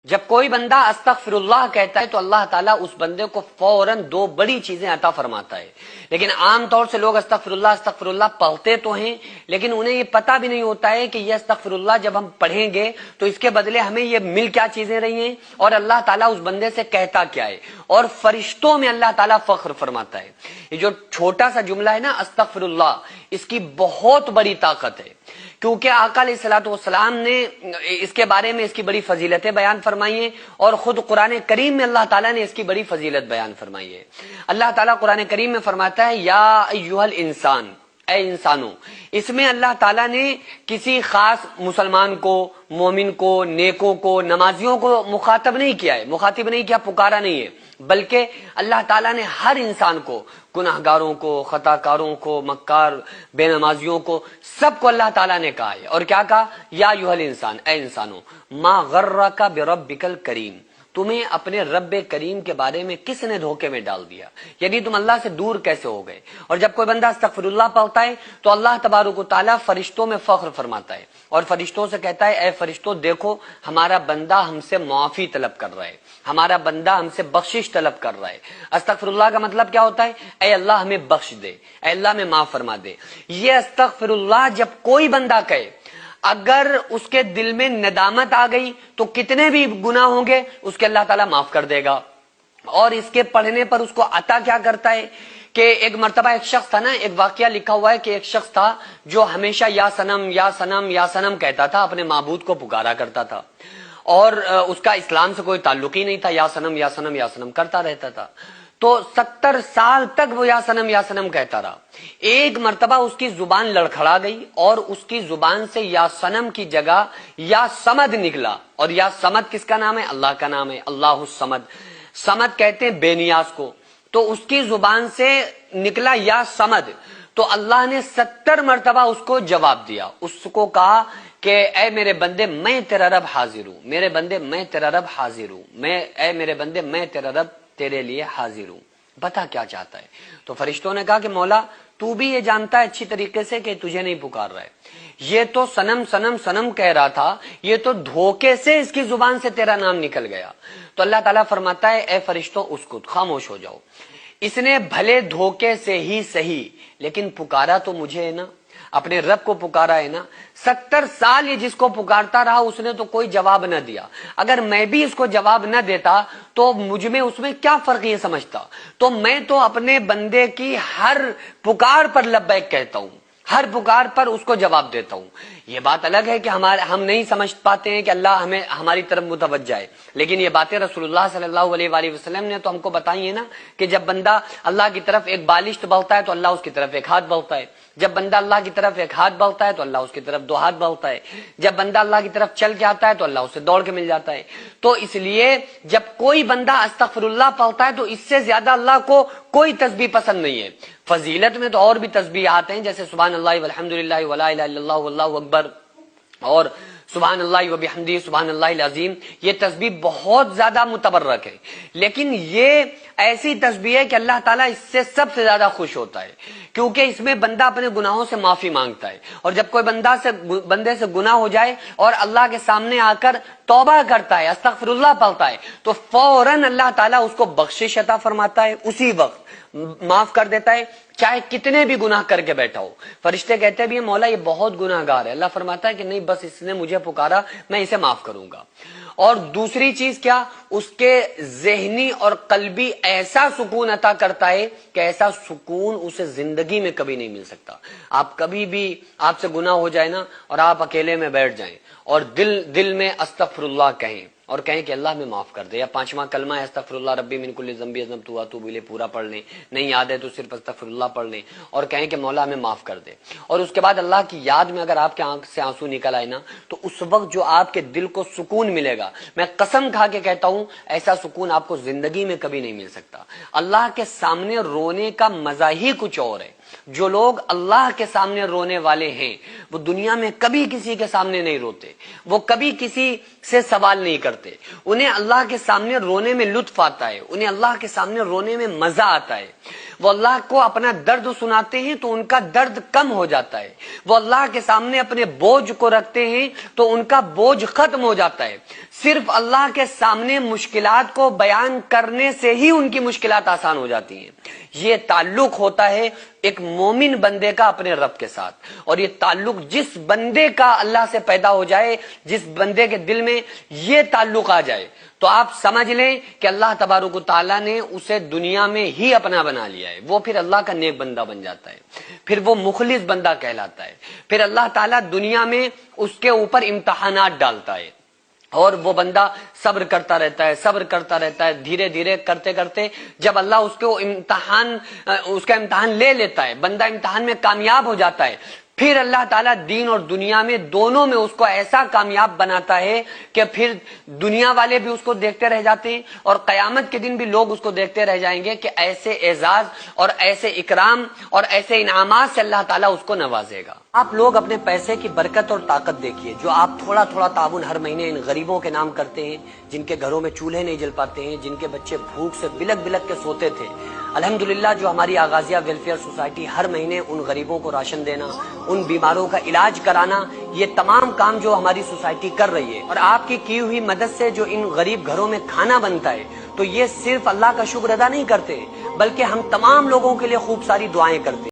جب کوئی بندہ استغفراللہ کہتا ہے تو اللہ تعالیٰ اس بندے کو فوراً دو بڑی چیزیں عطا فرماتا ہے. لیکن عام طور سے لوگ استغفراللہ پڑھتے تو ہیں، لیکن انہیں یہ پتا بھی نہیں ہوتا ہے کہ یہ استغفراللہ جب ہم پڑھیں گے تو اس کے بدلے ہمیں یہ مل کیا چیزیں رہی ہیں اور اللہ تعالیٰ اس بندے سے کہتا کیا ہے. اور فرشتوں میں اللہ تعالیٰ فخر فرماتا ہے. یہ جو چھوٹا سا جملہ ہے نا استغفراللہ، اس کی بہت بڑی طاقت ہے، کیونکہ آقا علیہ الصلوۃ والسلام نے اس کے بارے میں اس کی بڑی فضیلتیں بیان فرمائی ہیں، اور خود قرآن کریم میں اللہ تعالیٰ نے اس کی بڑی فضیلت بیان فرمائی ہے. اللہ تعالیٰ قرآن کریم میں فرماتا ہے یا ایھا الانسان، اے انسانوں. اس میں اللہ تعالیٰ نے کسی خاص مسلمان کو، مومن کو، نیکوں کو، نمازیوں کو مخاطب نہیں کیا ہے، مخاطب نہیں کیا، پکارا نہیں ہے، بلکہ اللہ تعالیٰ نے ہر انسان کو، گناہگاروں کو، خطا کاروں کو، مکار بے نمازیوں کو، سب کو اللہ تعالیٰ نے کہا ہے. اور کیا کہا؟ یا ایھا الانسان، اے انسانوں، ما غرک بربک الکریم، تمہیں اپنے رب کریم کے بارے میں کس نے دھوکے میں ڈال دیا، یعنی تم اللہ سے دور کیسے ہو گئے. اور جب کوئی بندہ استغفراللہ پڑھتا ہے تو اللہ تبارک و تعالیٰ فرشتوں میں فخر فرماتا ہے اور فرشتوں سے کہتا ہے اے فرشتوں دیکھو، ہمارا بندہ ہم سے معافی طلب کر رہا ہے، ہمارا بندہ ہم سے بخشش طلب کر رہا ہے. استغفراللہ کا مطلب کیا ہوتا ہے؟ اے اللہ ہمیں بخش دے، اے اللہ ہمیں معاف فرما دے. یہ استغفراللہ جب کوئی بندہ کہے، اگر اس کے دل میں ندامت آ گئی تو کتنے بھی گناہ ہوں گے اس کے اللہ تعالیٰ معاف کر دے گا. اور اس کے پڑھنے پر اس کو عطا کیا کرتا ہے کہ ایک مرتبہ ایک شخص تھا نا، ایک واقعہ لکھا ہوا ہے کہ ایک شخص تھا جو ہمیشہ یا سنم یا سنم یا سنم کہتا تھا، اپنے معبود کو پکارا کرتا تھا، اور اس کا اسلام سے کوئی تعلق ہی نہیں تھا، یا سنم یا سنم یا سنم کرتا رہتا تھا. تو 70 سال تک وہ یا سنم کہتا رہا. ایک مرتبہ اس کی زبان لڑکھڑا گئی اور اس کی زبان سے یا سنم کی جگہ یا سمد نکلا. اور یا سمد کس کا نام ہے؟ اللہ کا نام ہے، اللہ الصمد. سمد کہتے ہیں بے نیاز کو. تو اس کی زبان سے نکلا یا سمد. تو اللہ نے 70 مرتبہ اس کو جواب دیا، اس کو کہا کہ اے میرے بندے میں تیرا رب حاضر ہوں، میرے بندے میں تیرا رب حاضر ہوں، اے میرے بندے میں تیرا رب تیرے لیے حاضر ہوں، بتا کیا چاہتا ہے. تو فرشتوں نے کہا کہ مولا تو بھی یہ جانتا ہے اچھی طریقے سے کہ تجھے نہیں پکار رہا ہے، یہ تو سنم سنم سنم کہہ رہا تھا، یہ تو دھوکے سے اس کی زبان سے تیرا نام نکل گیا. تو اللہ تعالیٰ فرماتا ہے اے فرشتوں اسکت، خاموش ہو جاؤ، اس نے بھلے دھوکے سے ہی صحیح لیکن پکارا تو مجھے ہے نا، اپنے رب کو پکارا ہے نا. 70 سال یہ جس کو پکارتا رہا اس نے تو کوئی جواب نہ دیا. اگر میں بھی اس کو جواب نہ دیتا تو مجھ میں اس میں کیا فرق یہ سمجھتا. تو میں تو اپنے بندے کی ہر پکار پر لبیک کہتا ہوں، ہر پکار پر اس کو جواب دیتا ہوں. یہ بات الگ ہے کہ ہم نہیں سمجھ پاتے ہیں کہ اللہ ہمیں ہماری طرف متوجہ ہے، لیکن یہ باتیں رسول اللہ صلی اللہ علیہ وآلہ وسلم نے تو ہم کو بتائی ہیں نا کہ جب بندہ اللہ کی طرف ایک بالشت بڑھتا ہے تو اللہ اس کی طرف ایک ہاتھ بڑھتا ہے، جب بندہ اللہ کی طرف ایک ہاتھ بڑھتا ہے تو اللہ اس کی طرف 2 ہاتھ بڑھتا ہے، جب بندہ اللہ کی طرف چل کے آتا ہے تو اللہ اسے دوڑ کے مل جاتا ہے. تو اس لیے جب کوئی بندہ استغفراللہ پڑھتا ہے تو اس سے زیادہ اللہ کو کوئی تسبیح پسند نہیں ہے. فضیلت میں تو اور بھی تسبیحات ہیں، جیسے سبحان اللہ والحمدللہ ولا الہ الا اللہ واللہ اکبر اور سبحان اللہ وبحمدہ سبحان اللہ العظیم. یہ تسبیح بہت زیادہ متبرک ہے، لیکن یہ ایسی تسبیح ہے کہ اللہ تعالیٰ اس سے سب سے زیادہ خوش ہوتا ہے، کیونکہ اس میں بندہ اپنے گناہوں سے معافی مانگتا ہے. اور جب کوئی بندے سے گناہ ہو جائے اور اللہ کے سامنے آ کر توبہ کرتا ہے، استغفراللہ پڑھتا ہے، تو فوراً اللہ تعالیٰ اس کو بخشش عطا فرماتا ہے، اسی وقت معاف کر دیتا ہے، چاہے کتنے بھی گناہ کر کے بیٹھا ہو. فرشتے کہتے بھی ہیں مولا یہ بہت گناہ گار ہے، اللہ فرماتا ہے کہ نہیں، بس اس نے مجھے پکارا میں اسے معاف کروں گا. اور دوسری چیز کیا؟ اس کے ذہنی اور قلبی ایسا سکون عطا کرتا ہے کہ ایسا سکون اسے زندگی میں کبھی نہیں مل سکتا. آپ کبھی بھی آپ سے گناہ ہو جائے نا اور آپ اکیلے میں بیٹھ جائیں اور دل میں استغفراللہ کہیں اور کہیں کہ اللہ ہمیں معاف کر دے، یا 5واں کلمہ ہے استغفراللہ ربی من کل ذنب اذنبت واتوب الیہ پورا پڑھ لیں، نہیں یاد ہے تو صرف استغفراللہ پڑھ لیں اور کہیں کہ مولا ہمیں معاف کر دے. اور اس کے بعد اللہ کی یاد میں اگر آپ کے آنکھ سے آنسو نکل آئے نا تو اس وقت جو آپ کے دل کو سکون ملے گا، میں قسم کھا کے کہتا ہوں ایسا سکون آپ کو زندگی میں کبھی نہیں مل سکتا. اللہ کے سامنے رونے کا مزہ ہی کچھ اور ہے. جو لوگ اللہ کے سامنے رونے والے ہیں وہ دنیا میں کبھی کسی کے سامنے نہیں روتے، وہ کبھی کسی سے سوال نہیں کرتے. انہیں اللہ کے سامنے رونے میں لطف آتا ہے، انہیں اللہ کے سامنے رونے میں مزہ آتا ہے. وہ اللہ کو اپنا درد سناتے ہیں تو ان کا درد کم ہو جاتا ہے، وہ اللہ کے سامنے اپنے بوجھ کو رکھتے ہیں تو ان کا بوجھ ختم ہو جاتا ہے۔ صرف اللہ کے سامنے مشکلات کو بیان کرنے سے ہی ان کی مشکلات آسان ہو جاتی ہیں۔ یہ تعلق ہوتا ہے ایک مومن بندے کا اپنے رب کے ساتھ، اور یہ تعلق جس بندے کا اللہ سے پیدا ہو جائے، جس بندے کے دل میں یہ تعلق آ جائے، تو آپ سمجھ لیں کہ اللہ تبارک و تعالیٰ نے اسے دنیا میں ہی اپنا بنا لیا ہے۔ وہ پھر اللہ کا نیک بندہ بن جاتا ہے، پھر وہ مخلص بندہ کہلاتا ہے۔ پھر اللہ تعالیٰ دنیا میں اس کے اوپر امتحانات ڈالتا ہے، اور وہ بندہ صبر کرتا رہتا ہے، صبر کرتا رہتا ہے، دھیرے دھیرے کرتے کرتے جب اللہ اس کا امتحان لے لیتا ہے، بندہ امتحان میں کامیاب ہو جاتا ہے، پھر اللہ تعالیٰ دین اور دنیا میں دونوں میں اس کو ایسا کامیاب بناتا ہے کہ پھر دنیا والے بھی اس کو دیکھتے رہ جاتے ہیں، اور قیامت کے دن بھی لوگ اس کو دیکھتے رہ جائیں گے کہ ایسے اعزاز اور ایسے اکرام اور ایسے انعامات سے اللہ تعالیٰ اس کو نوازے گا۔ آپ لوگ اپنے پیسے کی برکت اور طاقت دیکھیے، جو آپ تھوڑا تھوڑا تعاون ہر مہینے ان غریبوں کے نام کرتے ہیں، جن کے گھروں میں چولہے نہیں جل پاتے ہیں، جن کے بچے بھوک سے بلک بلک کے سوتے تھے۔ الحمدللہ جو ہماری آغازیہ ویلفیئر سوسائٹی ہر مہینے ان غریبوں کو راشن دینا، ان بیماروں کا علاج کرانا، یہ تمام کام جو ہماری سوسائٹی کر رہی ہے، اور آپ کی ہوئی مدد سے جو ان غریب گھروں میں کھانا بنتا ہے، تو یہ صرف اللہ کا شکر ادا نہیں کرتے بلکہ ہم تمام لوگوں کے لیے خوب ساری دعائیں کرتے ہیں۔